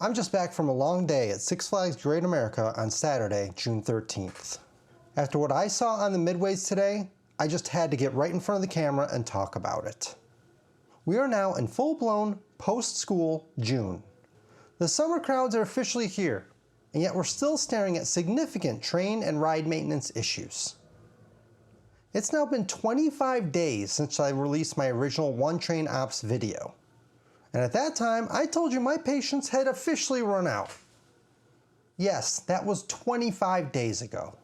I'm just back from a long day at Six Flags Great America on Saturday, June 13th. After what I saw on the midways today, I just had to get right in front of the camera and talk about it. We are now in full-blown post-school June. The summer crowds are officially here, and yet we're still staring at significant train and ride maintenance issues. It's now been 25 days since I released my original One Train Ops video. And at that time, I told you my patience had officially run out. Yes, that was 25 days ago.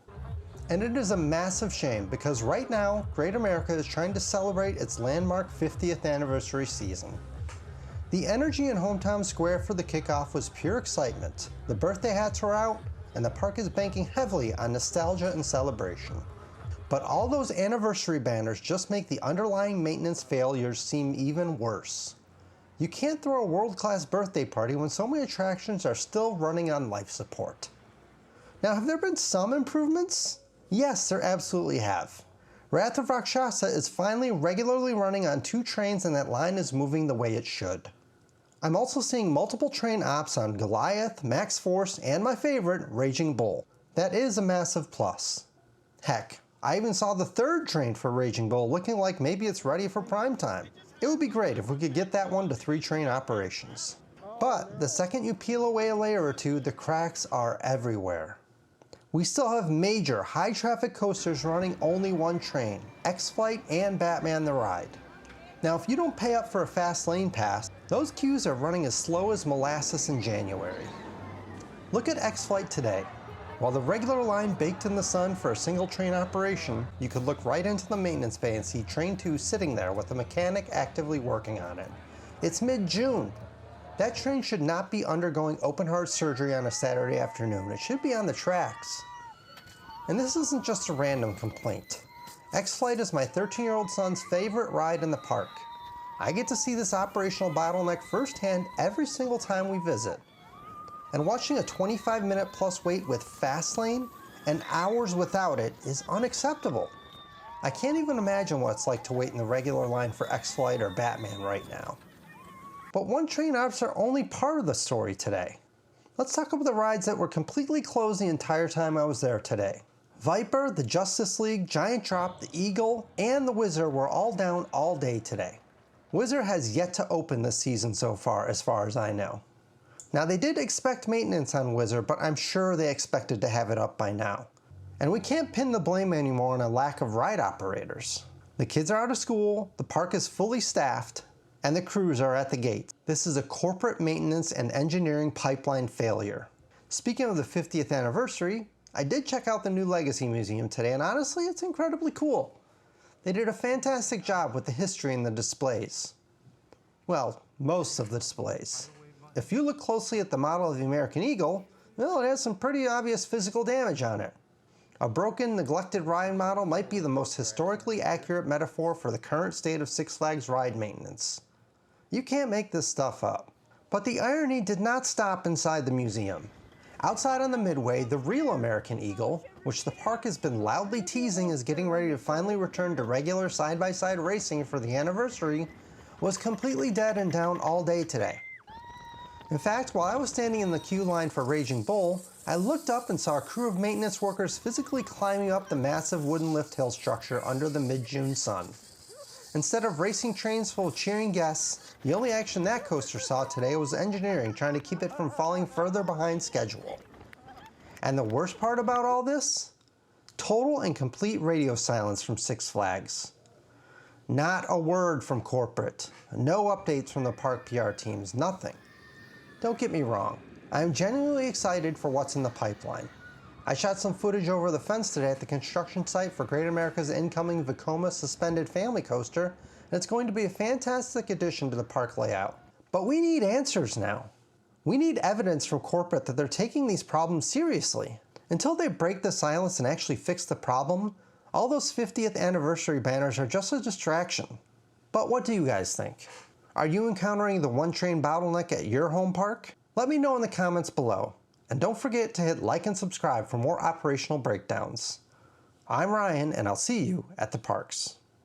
And it is a massive shame because right now, Great America is trying to celebrate its landmark 50th anniversary season. The energy in Hometown Square for the kickoff was pure excitement. The birthday hats were out, and the park is banking heavily on nostalgia and celebration. But all those anniversary banners just make the underlying maintenance failures seem even worse. You can't throw a world-class birthday party when so many attractions are still running on life support. Now, have there been some improvements? Yes, there absolutely have. Wrath of Rakshasa is finally regularly running on 2 trains and that line is moving the way it should. I'm also seeing multiple train ops on Goliath, Max Force, and my favorite, Raging Bull. That is a massive plus. Heck, I even saw the 3rd train for Raging Bull looking like maybe it's ready for prime time. It would be great if we could get that one to 3 train operations. But the second you peel away a layer or two, the cracks are everywhere. We still have major high traffic coasters running only 1 train, X-Flight and Batman the Ride. Now if you don't pay up for a fast lane pass, those queues are running as slow as molasses in January. Look at X-Flight today. While the regular line baked in the sun for a single train operation, you could look right into the maintenance bay and see Train 2 sitting there with a mechanic actively working on it. It's mid-June. That train should not be undergoing open heart surgery on a Saturday afternoon. It should be on the tracks. And this isn't just a random complaint. X-Flight is my 13-year-old son's favorite ride in the park. I get to see this operational bottleneck firsthand every single time we visit. And watching a 25-minute plus wait with Fastlane and hours without it is unacceptable. I can't even imagine what it's like to wait in the regular line for X-Flight or Batman right now. But One Train Ops are only part of the story today. Let's talk about the rides that were completely closed the entire time I was there today. Viper, the Justice League, Giant Drop, the Eagle, and the Whizzer were all down all day today. Whizzer has yet to open this season so far as I know. Now they did expect maintenance on Whizzer, but I'm sure they expected to have it up by now. And we can't pin the blame anymore on a lack of ride operators. The kids are out of school, the park is fully staffed, and the crews are at the gate. This is a corporate maintenance and engineering pipeline failure. Speaking of the 50th anniversary, I did check out the new Legacy Museum today, and honestly, it's incredibly cool. They did a fantastic job with the history in the displays. Well, most of the displays. If you look closely at the model of the American Eagle, well, it has some pretty obvious physical damage on it. A broken, neglected ride model might be the most historically accurate metaphor for the current state of Six Flags ride maintenance. You can't make this stuff up. But the irony did not stop inside the museum. Outside on the midway, the real American Eagle, which the park has been loudly teasing is getting ready to finally return to regular side-by-side racing for the anniversary, was completely dead and down all day today. In fact, while I was standing in the queue line for Raging Bull, I looked up and saw a crew of maintenance workers physically climbing up the massive wooden lift hill structure under the mid-June sun. Instead of racing trains full of cheering guests, the only action that coaster saw today was engineering trying to keep it from falling further behind schedule. And the worst part about all this? Total and complete radio silence from Six Flags. Not a word from corporate, no updates from the park PR teams, nothing. Don't get me wrong, I am genuinely excited for what's in the pipeline. I shot some footage over the fence today at the construction site for Great America's incoming Vekoma suspended family coaster, and it's going to be a fantastic addition to the park layout. But we need answers now. We need evidence from corporate that they're taking these problems seriously. Until they break the silence and actually fix the problem, all those 50th anniversary banners are just a distraction. But what do you guys think? Are you encountering the one train bottleneck at your home park? Let me know in the comments below. And don't forget to hit like and subscribe for more operational breakdowns. I'm Ryan, and I'll see you at the parks.